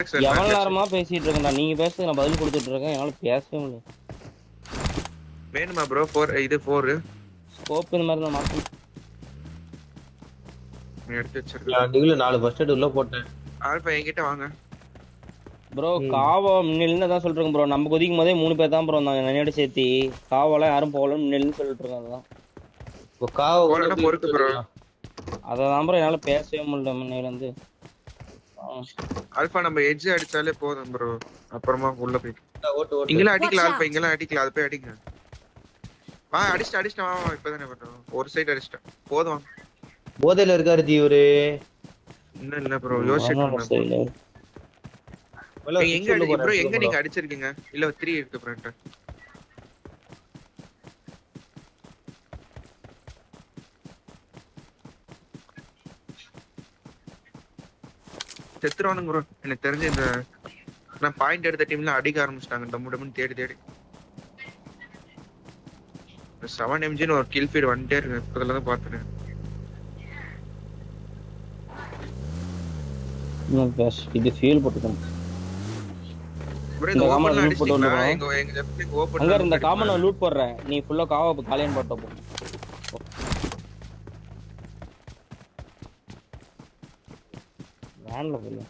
எவ்வளவு நேரமா பேசிட்டு இருக்கேன்டா, நீங்க பேசுறது நான் பதில் கொடுத்துட்டு இருக்கேன், என்னால பேசவே முடியல. வேணுமா ப்ரோ 4 இது 4 ஸ்கோப் இந்த மாதிரி தான் மாத்தணும். எடுத்து வச்சிருக்கேன். நீங்கள 4 ஃபர்ஸ்ட் எய்ட் உள்ள போட்டேன். ஆல்பா என்கிட்ட வாங்க ப்ரோ. காவா முன்னிலிருந்து தான் சொல்றேன் ப்ரோ, நம்ம கொதிக்கும் போதே 3 பேர் தான் ப்ரோ இருந்தாங்க என்னையோட சேர்த்து. காவெல்லாம் யாரும் போகலன்னு முன்னிலிருந்து சொல்லிட்டு இருக்காங்க. அதுதான் இப்போ காவ போலனா பொறுக்கு ப்ரோ. அதான் ப்ரோ என்னால பேசவே முடியல முன்னையில இருந்து. ஆல்பா நம்ம எட்ஜ் அடிச்சாலே போதும் ப்ரோ, அப்புறமா உள்ள போய் ஓட்டு ஓட்டு. இங்கலாம் அடிக்கலாம் ஆல்பா, இங்கலாம் அடிக்கலாம், அது போய் அடிங்க. வா அடிச்சிட்டு வா வா, இப்பதானே பண்றோம். ஒரு சைடு அடிச்சிட்டேன் போதும் வாங்க. போதையில இருக்காரு ஜி இவரு. இன்னும் இல்ல ப்ரோ, யோசிச்சுட்டு எங்க அடிங்க ப்ரோ, எங்க நீங்க அடிச்சிருக்கீங்க? இல்ல 3 இருக்கு ஃப்ரண்ட். செத்துறானுங்க ப்ரோ, எனக்கு தெரிஞ்சு இந்த நான் பாயிண்ட் எடுத்த டீம்ல அடிக்க ஆரம்பிச்சிட்டாங்க டம்முன்னு தேடி தேடி. 7 MGன்னு ஒரு கில் ஃபீட் வந்துட்டே இருக்கு, இப்போதுல தான் பார்த்தேன். இது ஃபீல் போட்டுக்கணும் ப்ரோ. இந்த ஓபன்ல அடிச்சிட்டீங்களா? எங்க லெஃப்ட் ஓபன் அங்க இந்த காமன் லூட் போடுறேன், நீ ஃபுல்லா காவா காலியன் போட்டு போ. வேன்ல போல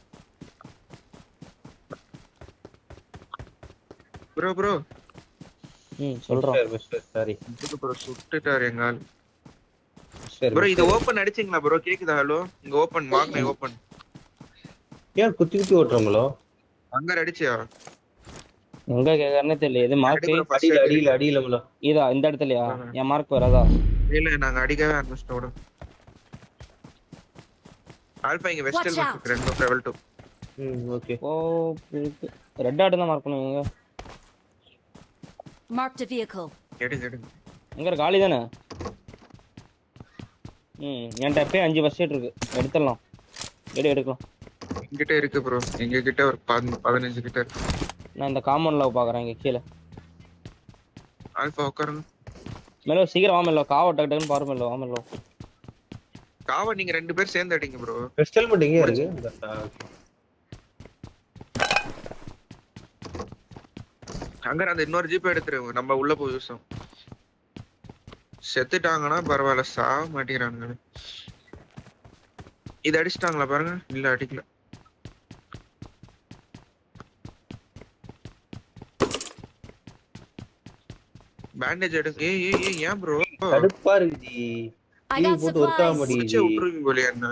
ப்ரோ ப்ரோ. சொல்றேன் சாரி ப்ரோ சுட்டுட்டார் எங்க ஆள். சரி ப்ரோ இது ஓபன் அடிச்சீங்களா ப்ரோ? கேக்குதா? ஹலோ இங்க ஓபன் மார்க்னே ஓபன். ஏன் குத்தி குத்தி ஓட்றீங்களோ? அங்க அடிச்சியா? எங்க கேக்குறனே தெரியல. இது மார்க் அடியில அடியில இதா இந்த இடத்துலயா? என் மார்க் வரதா? இல்ல நாங்க அடிக்கவே ஆரம்பிச்சிட்டோம். ஆல்பா இங்க வெஸ்ட் ஹெல்மெட் இருக்கு, ரெண்டு லெவல் 2. ஓகே. ஓ ரெட் டாட் தான் மார்க் பண்ணுவீங்க. Mark the vehicle. எடுங்க. எங்க காலி தானே? என்கிட்ட எப்பயும் 5 ஃபர்ஸ்ட் எய்ட் இருக்கு, எடுத்துடலாம். எடுக்கலாம். என்கிட்ட இருக்கு ப்ரோ, எங்க கிட்ட ஒரு 15 கிட்ட இருக்கு. நான் இந்த காம்பவுண்ட்ல பாக்குறேன், இங்க கீழே. ஆல்பா உட்காருங்க. மெல்லோ சீக்கிரம் வா மெல்லோ, காவ டக் டக்னு பாரு மெல்லோ, வா மெல்லோ. காவ நீங்க 2 பேர் சேர்ந்து அடிங்க ப்ரோ. பெஸ்டல் மட்டும் எங்க இருக்கு? அங்க அந்த இன்னொரு ஜீப் எடுத்துருங்க, நம்ம உள்ள போய் யூஸோம். செத்துட்டாங்கன்னா பரவாயில்ல, சாவ மாட்டேங்கிறானுங்க. இது அடிச்சிட்டாங்களா பாருங்க? இல்ல அடிக்கல. பேண்டேஜ் எடுங்க. ஏய் ஏன் ப்ரோ கடுப்பா இருக்கு. ஸ்லீவ் போட்டு ஒர்க் ஆக மாட்டேங்குது. விட்டுருவீங்க போலியா என்ன?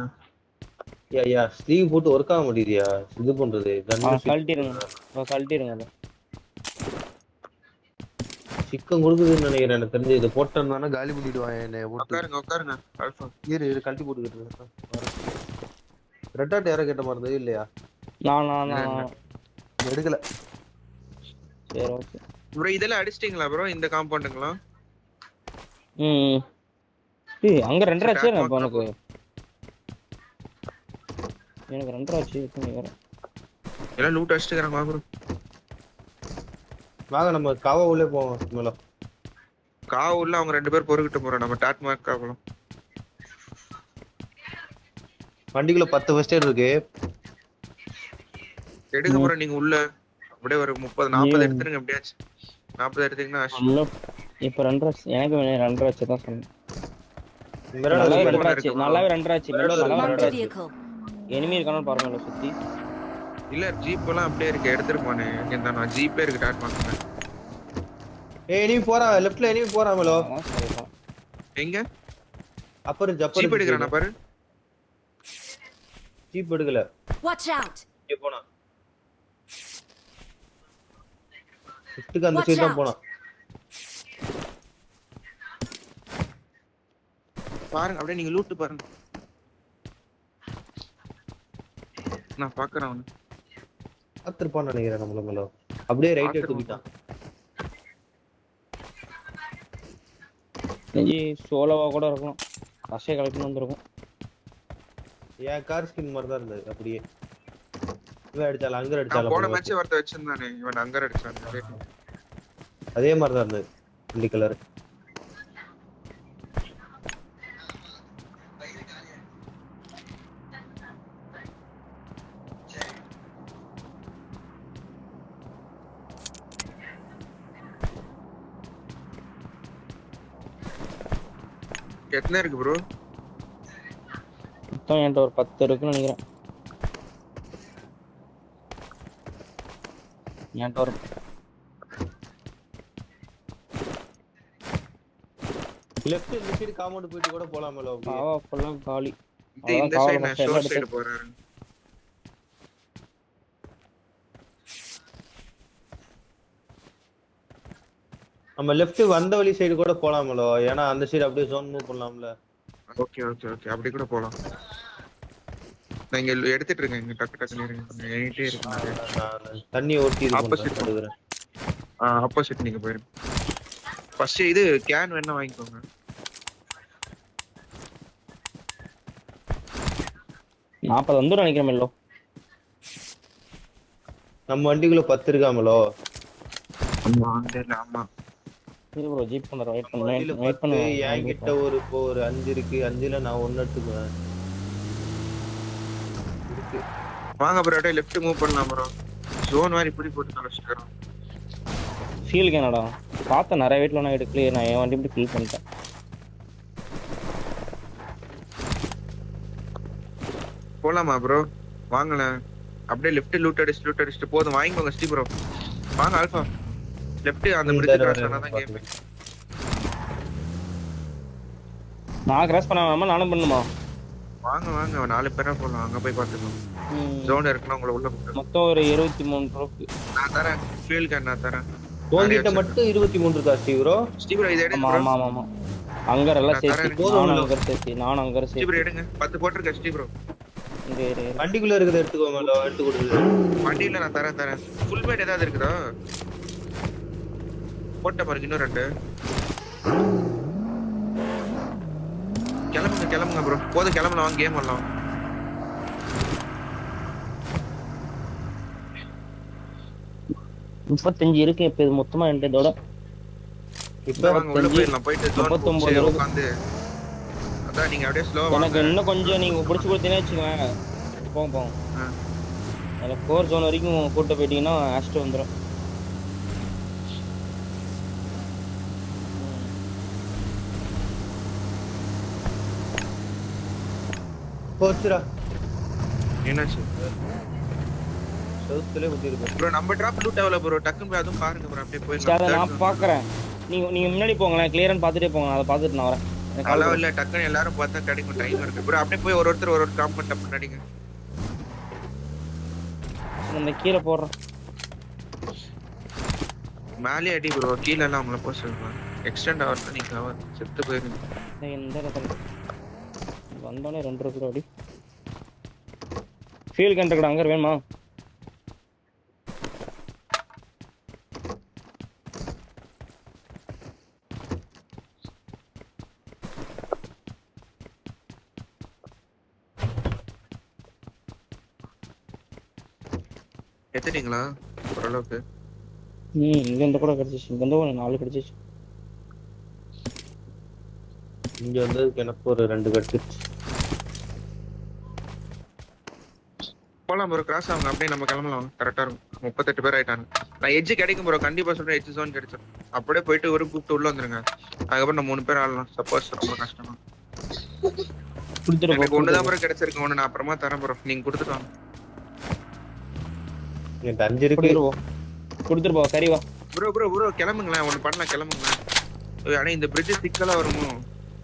யா ஸ்லீவ் போட்டு ஒர்க் ஆக மாட்டேங்குதியா? இது பண்றது கழட்டிடுங்க. சிக்கம் கொடுக்குதுன்னு நினைக்கிறேன். எனக்கு தெரிஞ்சு இதை போட்டோம்னா காலி பண்ணிடுவான் என்ன. உட்காருங்க ஆல்பா. இரு கழட்டி போட்டுக்கிட்டு இருக்கேன். ரெட் டாட் யாரை கேட்ட மாதிரி இல்லையா? நான் எடுக்கல. சரி ஓகே ப்ரோ. இதெல்லாம் அடிச்சிட்டீங்களா ப்ரோ இந்த காம்பவுண்டுங்களா? அங்க 2 ஆச்சு. எனக்கு 2 ஆச்சு. எல்லாம் லூட் அடிச்சிட்டுக்கறாங்க ப்ரோ. வாங்க நம்ம காவா உள்ளே போவோம். மேல காவ உள்ள அவங்க 2 பேர் பொறுக்கிட்டு போறோம். நம்ம டாட் மார்க் காவலாம். வண்டிக்குள்ள 10 ஃபர்ஸ்ட் எய்ட் இருக்கு. எடுக்க போறோம். நீங்க உள்ள அப்படியே ஒரு 30-40 எடுத்துருங்க. எப்படியாச்சு 40 எடுத்தீங்கன்னா இப்ப 2 ஆச்சு. எனக்கு 2 ஆச்சு தான் சொன்னேன். நல்லாவே 2 ஆச்சு. நல்லாவே 2 ஆச்சு. எனிமி இருக்கானு பாருங்க சுத்தி. இல்ல ஜீப் எல்லாம் அப்படியே இருக்கு, எடுத்துட்டு போனேன். இங்க நான் ஜீப்பே இருக்கு டாட் மார்க். நீ போறா லெஃப்ட்ல நீ போறா மேலோ. எங்க அப்பர் ஜீப் எடுக்கறானா பாரு. ஜீப் எடுக்கல. Watch out. இங்க போனா லெஃப்ட்க்கு அந்த சைடு தான் போனா. பாருங்க அப்படியே நீங்க லூட் பாருங்க. நான் பாக்குறேன் அவன. பாத்துப்பான்னு நினைக்கிறேன் நம்மள மேலோ. அப்படியே ரைட் எடுத்து போயிட்டான். சோலோவா கூட இருக்கும், கஷே கலெக்ட் வந்திருக்கும். ஏன் கார் ஸ்கின் மாதிரி தான் இருந்தது அப்படியே. இவன் அடிச்சால அங்கர் அடிச்சால போன மேட்ச் வரத வச்சிருந்தானே இவன் அங்கர் அடிச்சான். அதே மாதிரி தான் இருந்தது வெள்ளி கலர். எத்தனை இருக்கு ப்ரோ? மொத்தம் என்கிட்ட ஒரு 10 இருக்குன்னு நினைக்கிறேன். என்கிட்ட ஒரு லெஃப்ட் இந்த சைடு காம்பவுண்ட் போயிட்டு கூட போலாமல அப்படியே. காவா ஃபுல்லா காலி. இந்த சைடு நான் ஷோர் சைடு போறேன். நம்ம லெஃப்ட் வந்த வழி சைடு கூட போலாமல, ஏன்னா அந்த சைடு அப்படியே ஜோன் மூவ் பண்ணலாம்ல. ஓகே ஓகே ஓகே, அப்படி கூட போலாம். நான் இங்க எடுத்துட்டு இருக்கேன், இங்க டக்கு டக்குன்னு இருங்க. எயிட்டே இருக்கு. நான் தண்ணி ஓட்டி இது ஆப்போசிட் பண்றேன். ஆப்போசிட் நீங்க போயிருங்க. ஃபர்ஸ்ட் இது கேன் வேணா வாங்கிக்கோங்க. 40 வந்துரும் நினைக்கிறேன் மெல்லோ. நம்ம வண்டிக்குள்ள 10 இருக்காமலோ? ஆமா ஆமா. சரி ப்ரோ, ஜீப் பண்ணற வெயிட் வண்டியில பண்ணு, வெயிட் 10, பண்ணு. என்கிட்ட இப்போ ஒரு 5 இருக்கு. 5ல நான் 1 எடுத்துக்குவேன். இருக்கு. வாங்க ப்ரோ, அப்படியே லெஃப்ட் மூவ் பண்ணலாம் ப்ரோ. ஜோன் மாதிரி இப்படி போட்டு தொலைச்சிட்டோம். Feel Canada. பார்த்த நிறைய வீட்ல நான் எடுக்கலையே, நான் என் வண்டி இப்படி ஃபீல் பண்ணிட்டேன். போலாமா ப்ரோ? வாங்கல. அப்படியே லெஃப்ட் லூட் அடிச்சு போதும், வாங்கிக்கோங்க ஸ்டீ ப்ரோ. வாங்க ஆல்பா. லெஃப்ட் அந்த பிரிட்ஜ் கிராஸ் பண்ணா தான் கேம். நான் கிராஸ் பண்ணாம நானும் பண்ணுமா? வாங்க வாங்க, 4 பேரா போலாம். அங்க போய் பாத்துக்கலாம். ஜோன் இருக்குன்னா உங்களை உள்ள கூப்பிட்டு. மொத்தம் ஒரு 23 ட்ரோஃபி நான் தரேன். ஃபியூல் கேன் நான் தரேன். உங்ககிட்ட மட்டும் 23 இருக்கா ஸ்டீ ப்ரோ? ஸ்டீ ப்ரோ இத எடுங்க ஆமா ப்ரோ. ஆமா ஆமா. அங்கர் எல்லாம் சேர்த்து போதும். நானும் அங்கர் ஸ்டீ சேர்த்து ப்ரோ எடுங்க. 10 போட்டுருக்க ஸ்டீ ப்ரோ. வண்டிக்குள்ள இருக்கிறத எடுத்துக்கோங்க, எடுத்து கொடுங்க. வண்டியில நான் தரேன். ஃபுல் மேட் ஏதாவது இருக்குதா? போட்ட பாருங்க இன்னும் 2. கிளம்புங்க ப்ரோ. போதும் கிளம்பலாம், வாங்க கேம் ஆடலாம். முப்பத்தஞ்சு இருக்கு. இப்ப இது மொத்தமா இதோட இப்ப வாங்க உள்ள போயிடலாம். போயிட்டு ஜோன் 39 உட்கார்ந்து அதான் நீங்க அப்படியே ஸ்லோவா எனக்கு இன்னும் கொஞ்சம் நீங்க புடிச்சு கொடுத்தீங்கன்னா வச்சுக்கோங்க. போங்க. அதில் 4 ஜோன் வரைக்கும் கூட்ட போயிட்டீங்கன்னா ஆஸ்ட் வந்துடும். போச்சுடா. என்னாச்சு? சவுத்துலயே குத்திருக்கு ப்ரோ. நம்ம டிராப் லூட் எவ்வளவு ப்ரோ? டக்குன்னு போய் அதுவும் பாருங்க ப்ரோ. அப்படியே சரி, அதை போயிடலாம். நான் பார்க்குறேன். நீங்க முன்னாடி போங்களேன், கிளியரான்னு பார்த்துட்டே போங்க. அதை பார்த்துட்டு நான் வரேன். அளவு இல்ல, டக்குன்னு எல்லாரும் பார்த்தா கிடைக்கும். டைம் இருக்கு ப்ரோ. அப்படியே போய் ஒரு காம்பவுண்ட் டப் பண்ணாடிங்க. நம்ம கீழே போடுறோம். மேலே அடி ப்ரோ. கீழ எல்லாம் அவங்கள போய் சொல்லுவாங்க. எக்ஸ்டெண்ட் ஆவறத நீங்க அவர் செத்து போயிருங்க. இந்த இடத்துல வந்தோடனே 2 இருக்கு அடி. ஃபீல் கண்டக்ட் அங்க வேணுமா? எத்தனீங்களா ஓரளவுக்கு? இங்க இந்த கூட கிடைச்சிச்சு. இங்க வந்து 4 கிடைச்சிச்சு. இங்க வந்து எனக்கு ஒரு 2 கட்டுச்சு. போலாம் ப்ரோ. கிராஸ் ஆகுங்க. அப்படியே நம்ம கிளம்பலாம். கரெக்டா இருக்கும். 38 பேர் ஆயிட்டாங்க. நான் எட்ஜ் கிடைக்கும் ப்ரோ. கண்டிப்பா சொல்றேன், எட்ஜ் ஜோன் கிடைச்சிடும். அப்படியே போயிட்டு ஒரு கூப்பிட்டு உள்ள வந்துருங்க. அதுக்கப்புறம் நம்ம 3 பேர் ஆடலாம். சப்போஸ் ரொம்ப கஷ்டமா எனக்கு ஒண்ணுதான் ப்ரோ கிடைச்சிருக்கு. ஒண்ணு நான் அப்புறமா தரேன் ப்ரோ. நீங்க கொடுத்துட்டு வாங்க. என்கிட்ட 5 இருக்கு. கொடுத்துட்டு போ. சரி வா ப்ரோ கிளம்புங்களேன். ஒண்ணு பண்ணலாம், கிளம்புங்களேன். ஆனா இந்த பிரிட்ஜ் சிக்கலா வருமோ?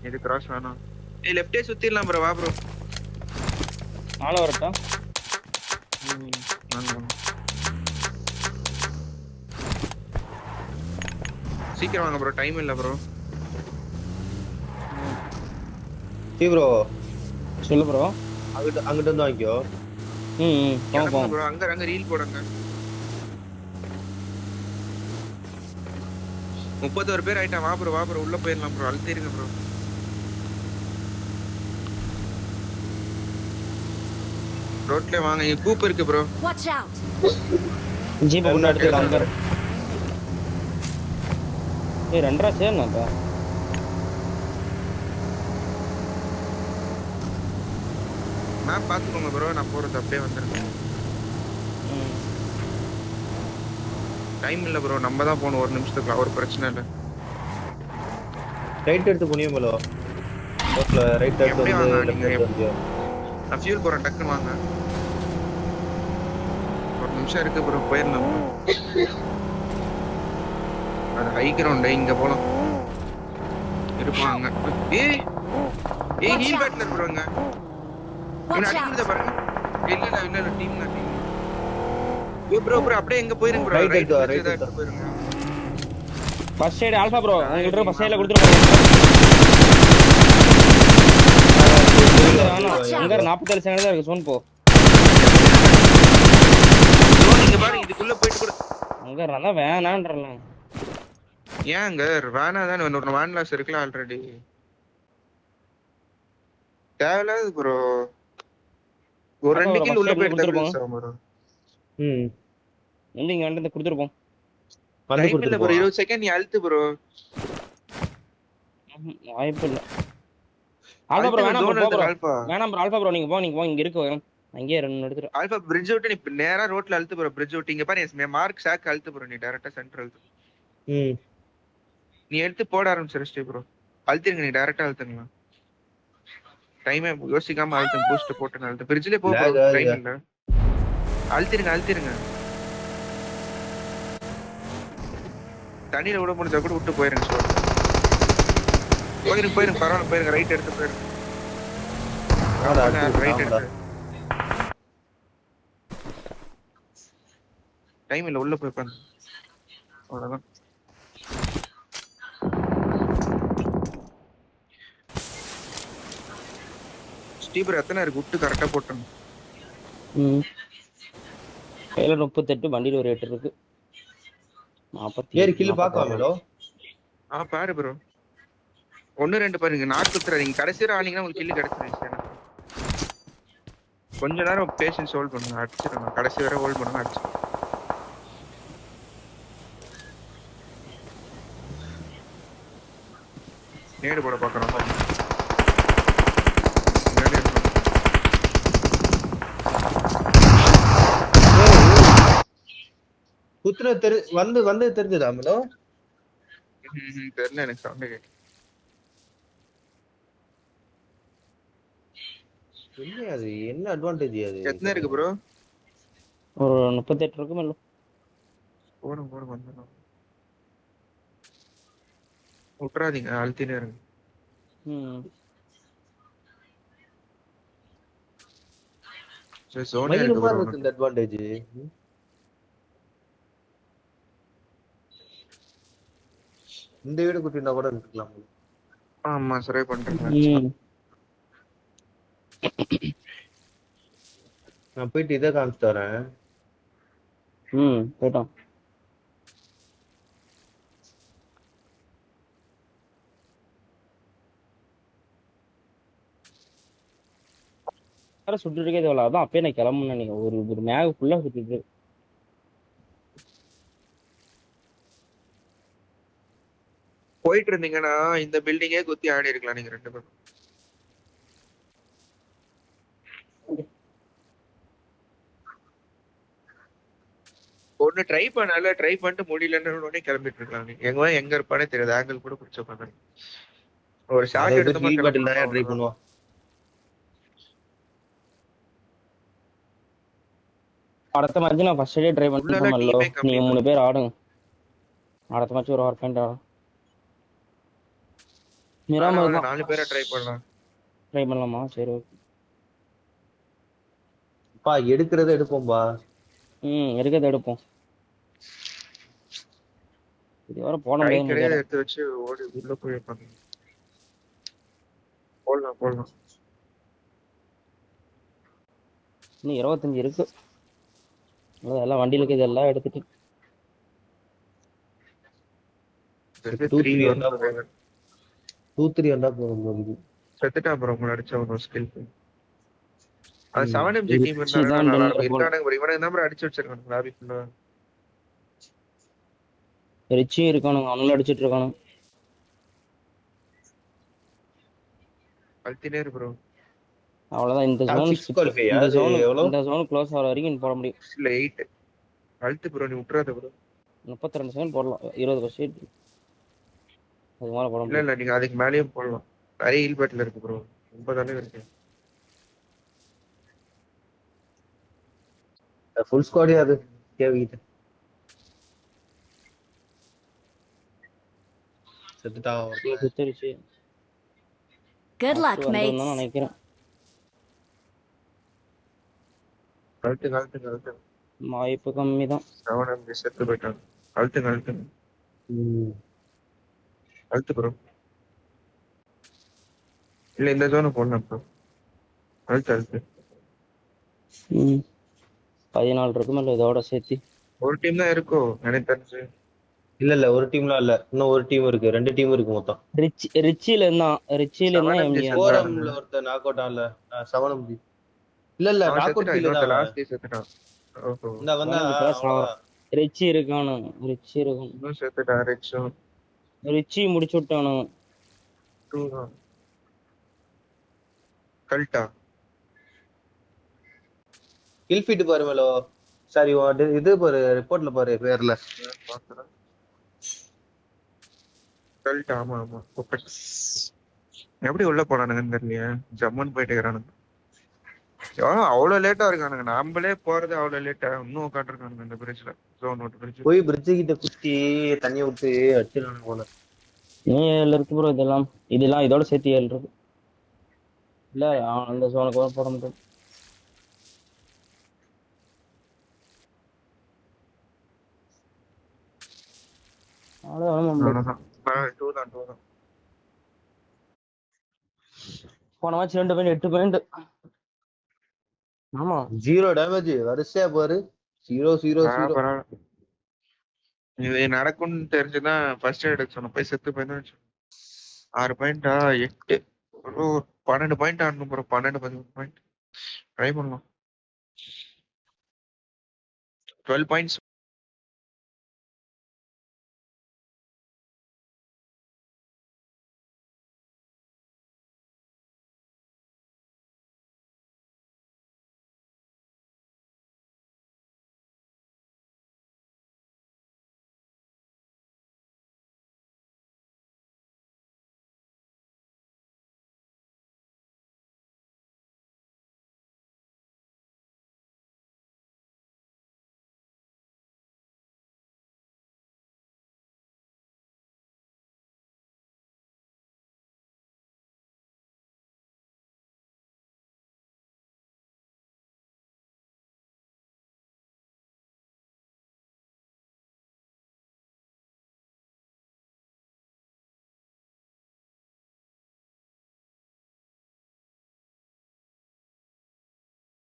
இது கிராஸ் வேணாம். லெஃப்டே சுத்திடலாம் ப்ரோ. வா ப்ரோ. நானும் வரட்டா? சீக்கிரம் வாங்க ப்ரோ. டைம் இல்ல ப்ரோ. சீ ப்ரோ சொல்லு ப்ரோ. அங்கிட்ட வந்து வாங்கிக்கோ. போங்க ப்ரோ. அங்க ரீல் போடுங்க. 31 பேர் ஆயிட்டா. வா ப்ரோ உள்ள போயிடலாம் ப்ரோ. அழுத்திருங்க ப்ரோ. ரோட்ல வாங்க. இங்க கூப் இருக்கு ப்ரோ. Watch out. ஜீப் கொண்டு எடுத்துக்கலாம். அங்க ஏய் 2 சேர்னாப்பா. மேப் பாத்துக்கோங்க ப்ரோ. நான் போறது அப்படியே வந்துருக்கேன். டைம் இல்ல ப்ரோ. நம்ம தான் போணும். 1 நிமிஷத்துக்கு. ஒரு பிரச்சனை இல்ல. ரைட் எடுத்து புனியமலோ. ரோட்ல ரைட் எடுத்து எப்படி வந்து வாங்க லெஃப்ட் நீங்க? எடுத்து வந்து நான் ஃபியூல் போறேன், டக்குன்னு வாங்க. ஒரு நிமிஷம் இருக்கு ப்ரோ, போயிடலாம் bro. அது ஹை கிரவுண்ட், இங்க போலாம். இருப்பாங்க. ஏய் ஏய், ஹீல் பேட்லர் ப்ரோங்க. இவன் அடிக்கிறத பாருங்க. இல்ல டீம் தான், டீம். ப்ரோ அப்படியே எங்க போயிருங்க ப்ரோ, ரைட் ரைட் எடுத்து வா, ரைட் எடுத்து எடுத்து எடுத்து போயிருங்க. ஃபர்ஸ்ட் எய்ட் ஆல்பா ப்ரோ, உங்களுக்கு ஃபர்ஸ்ட் எய்ட்ல கொடுத்துருக்கோம். அங்க 47 செகண்ட் தான் இருக்கு, சோன் போ. ப்ரோ நீங்க பாருங்க, இதுக்குள்ள போயிட்டு கூட அங்க நான் வேணான்றல. ஏங்க வேணா தானே, ஒரு வேன் லாஸ் இருக்குல்ல ஆல்ரெடி. தேவையில்லாது ப்ரோ. ஒரு ஆல்பா 2 ப்ரோ கில் ஃபர்ஸ்ட் உள்ள எய்ட்ல போயிட்டு கொடுத்துருப்போம். தப்பிச்சு ப்ரோ. ம் வந்து இங்க வந்து கொடுத்துருப்போம். வந்து டைம் இல்ல கொடுத்துட்டு ப்ரோ, போ 20 செகண்ட் நீ அழுத்து ப்ரோ. வாய்ப்பு இல்ல. ஆல்பா ப்ரோ அழுத்துங்க, வேணாம் ப்ரோ, ஜோன் போ ப்ரோ. அழுத்துங்க ஆல்பா. வேணாம் ப்ரோ, ஆல்பா ப்ரோ நீங்க போ, நீங்க போ, இங்க இருக்கு. அங்கேயே 2 எடுத்துரு. ஆல்பா பிரிட்ஜ் விட்டு நீ நேரா ரோட்ல அழுத்து ப்ரோ, பிரிட்ஜ் விட்டு இங்க பாரு, மார்க் ஷாக் அழுத்து ப்ரோ, நீ டைரக்டா சென்டர் அழுத்து. ம் நீ எடுத்து போட ஆரம்பிச்சிருச்சு ப்ரோ. அழுத்திருங்க, நீ டைரக்டா அழுத்துங்களா. டைமே யோசிக்காம அழுத்துங்க, பூஸ்ட் போட்டு அழுத்து. பிரிட்ஜ்லயே போ ப்ரோ, லேக் டைம் ஆகுது. இல்ல. அழுத்திருங்க. தண்ணியில விட முடிஞ்சா கூட விட்டு போயிருங்க ஷோர். போயிருங்க பரவாயில்ல, போயிருங்க, ரைட் எடுத்து போயிருங்க. ஆமாடா, அடுத்து ரைட் ஆமாடா. எடுத்து. டைம் இல்ல, உள்ள போய் பாருங்க. அவ்வளவுதான். ஸ்டீபர் எத்தனை இருக்கு, விட்டு கரெக்டா போட்டுருங்க. கையில 38, வண்டியில ஒரு 8 இருக்கு. 40 ஏறி கில்லு பாக்கலாமேடோ. பாரு ப்ரோ, 1-2 பாருங்க, நாக்கு குத்துறாதீங்க. கடைசி வரை ஆனீங்கன்னா உங்களுக்கு கில்லு கிடைச்சிருச்சு. கொஞ்ச நேரம் பேஷன்ஸ் ஹோல்ட் பண்ணுங்க, அடிச்சிடணும். கடைசி வரை ஹோல்ட் பண்ணுங்க, அடிச்சு. நேடு போட பாக்குறோம். குத்துன வந்து தெரிஞ்சதா மேடோ? தெரியல, எனக்கு சவுண்ட் கேட்கு. என்ன அது, என்ன அட்வான்டேஜ் அது? எத்தனை இருக்கு ப்ரோ? ஒரு 38 இருக்கு மேல. போடும் வந்துடும். விட்டுறாதீங்க, அழுத்தினே இருங்க. சரி, சோனியா மயிறு இருக்கு மாதிரி ப்ரோ. இருக்கு இந்த அட்வான்டேஜ். இந்த வீடு குட்டினா கூட இருக்கலாம். ஆமா, சரி பண்றேன். நான் போயிட்டு இதை காமிச்சு தரேன். போயிட்டோம். சுட்டு இருக்கே தேவையில்ல, அதான் அப்பயே நான் கிளம்புனேன். நீங்க ஒரு மேக ஃபுல்லா சுட்டுட்டு போயிட்டு இருந்தீங்கன்னா இந்த பில்டிங்கே குத்தி ஆடி இருக்கலாம் நீங்க 2 பேரும். ஒண்ணு ட்ரை பண்ணிட்டு முடியலன்னு உடனே கிளம்பிட்டு இருக்கலாம். நீங்க எங்க இருப்பானே தெரியாது, ஆங்கிள் கூட பிடிச்ச உட்காந்து ஒரு ஷாட் எடுத்தமா ட்ரை கிளம்பலாம். பண்ணுவோம். அடுத்த மேட்ச் நான் ஃபர்ஸ்ட் டே ட்ரை பண்ணிட்டேன். நீங்க 3 பேர் ஆடுங்க. அடுத்த மேட்ச் ஒரு ஒர்க் பண்ணிட்டு மிராம 4 பேரை ட்ரை பண்ணலாமா? சரி ஓகே. எடுக்கிறத எடுப்போம்பா. எடுக்கிறத எடுப்போம். இது வர போட முடியாது, எடுத்து வச்சு ஓடி உள்ள போய் போடலாம். இன்னும் 25 இருக்கு. எல்லாம் வண்டியில இருக்கு, இதெல்லாம் எடுத்துட்டு 2-3 வந்தா போதும். செத்துட்டா ப்ரோ, உங்களை அடிச்ச ஒரு ஸ்கில். அது 7MG டீம் தான் நல்லா இருக்கும். இருக்கானுங்க ப்ரோ, இவனுக்கு தான் ப்ரோ அடிச்சு வச்சிருக்கானுங்க லாபி ஃபுல்லா. ரிச்சியும் இருக்கானுங்க, அவனும் அடிச்சிட்டு இருக்கானுங்க. அல்டினேர் ப்ரோ. அவ்வளவுதான். இந்த ஜோன் க்ளோஸ் ஆகிற வரைக்கும் போட முடியும். இல்ல 8 அல்ட் ப்ரோ, நீ விட்டுறாத ப்ரோ. 32 செகண்ட் போடலாம், 20%. அது மேல போட முடியும். இல்ல நீங்க அதுக்கு மேலயும் போடலாம். நிறைய ஹீல் பேட்டில் இருக்கு ப்ரோ. 9 அளவு இருக்கு. ஃபுல் ஸ்குவாடே அது கேவிக்கிட்ட செத்துட்டான் ஒருத்தன். குத்துருச்சு. Good luck, First வந்தவன் தான் mates. நினைக்கிறேன். கழுத்து வாய்ப்பு கம்மி தான். 7 செத்து போயிட்டாங்க. கழுத்து ப்ரோ. இல்ல இந்த ஜோன் போடலாம் ப்ரோ. கழுத்து 14 இருக்குமே இல்லை இதோட சேர்த்து. ஒரு டீம் தான் இருக்கோ எனக்கு தெரிஞ்சு. இல்ல ஒரு டீம்லாம் இல்ல, இன்னும் ஒரு டீம் இருக்கு, 2 டீம் இருக்கு மொத்தம். ரிச்சில இருந்தான் எம்ஜிஆர். ஃபோரம்ல ஒருத்தர் நாக் அவுட் ஆகல. 7 இல்ல அவன் நாக் அவுட் செத்துட்டான். கீழ இன்னொருத்த தான். லாஸ்ட் செத்துட்டான். ஓஹோ. இந்த வந்தா ரிச்சி இருக்கானு. இன்னும் செத்துட்டான். ரிச்சி முடிச்சு விட்டானு. கல்ட்டா கில் ஃபீட் பாரு மேலோ. சாரி இது பாரு, ரிப்போர்ட்ல பாரு பேர்ல. கல்ட்டா. ஆமா எப்படி உள்ள போனானுங்கன்னு தெரியலையே. ஜம்முன்னு போயிட்டு இருக்கிறானுங்க. அவ்வளவு லேட்டா இருக்கானுங்க. நம்மளே போறது அவ்வளவு லேட்டா இன்னும் உட்காந்துருக்கானுங்க இந்த பிரிட்ஜ்ல. ஜோன் நோட் பிரிட்ஜ் போய் பிரிட்ஜ் கிட்ட குத்தி தண்ணிய விட்டு அடிச்சிடணும் போல. ஏழு இருக்கு ப்ரோ. இதெல்லாம் இதோட சேர்த்து 7 இருக்கு. இல்ல அந்த சோனுக்கு போட முடியும். போன மேட்ச் 2 பாயிண்ட் 8 பாயிண்ட். ஆமா 0 டேமேஜ் வரிசையா பாரு. 0 இது நடக்கும்னு தெரிஞ்சுதான் ஃபர்ஸ்ட் எய்ட் எடுக்க சொன்னேன். போய் செத்து போயிருந்தேன். 6 பாயிண்டா 8 ஒரு 12 பாயிண்ட் ஆடணும் ப்ரோ. 12-13 பாயிண்ட் ட்ரை பண்ணலாம். 12 பாயிண்ட்ஸ்